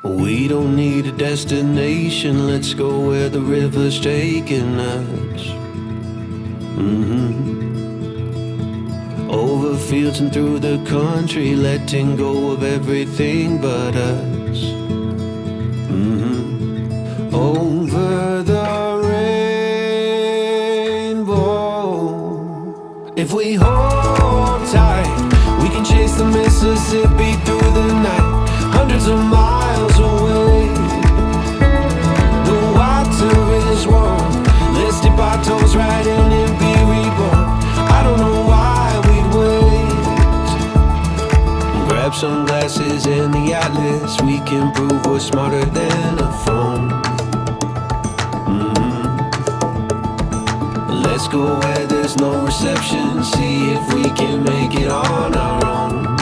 We don't need a destination, let's go where the river's taking us. Over fields and through the country, letting go of everything but us. Over the rainbow. If we hold tight, we can chase the Mississippi through the night, hundreds of miles away. The water is warm, let's dip our toes right in and be reborn. I don't know why we'd wait. Grab sunglasses and the atlas, we can prove we're smarter than a phone. Let's go where there's no reception, see if we can make it on our own.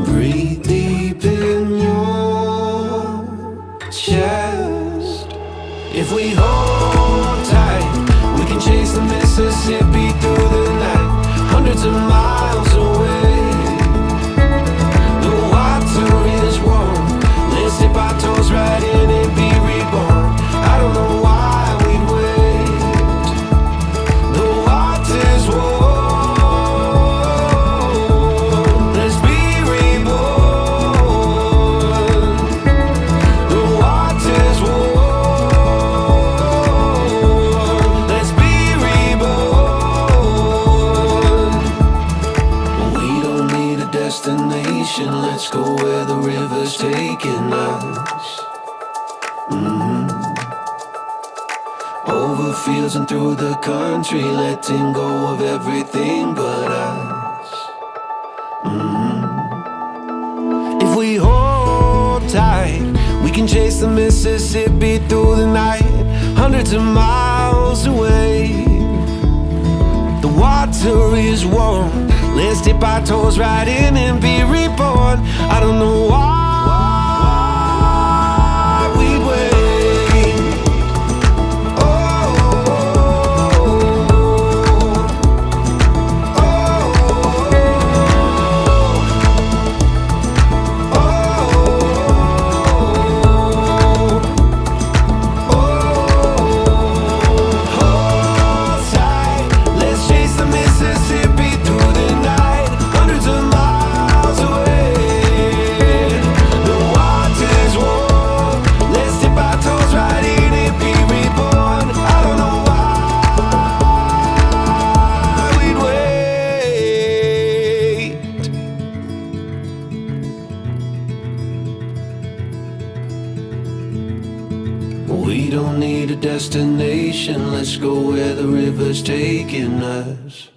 Breathe deep in your chest. If we hold tight, we can chase the Mississippi through the night, hundreds of miles away. The water is warm, let's dip our toes right in and be reborn. I don't know why we'd wait. The water's warm, let's be reborn. The water's warm, let's be reborn. We don't need a destination, let's go where the river's taking us. Over fields and through the country, letting go of everything but us. If we hold tight, we can chase the Mississippi through the night, hundreds of miles away. The water is warm, let's dip our toes right in and be reborn. I don't know why we'd wait. We don't need a destination, let's go where the river's taking us.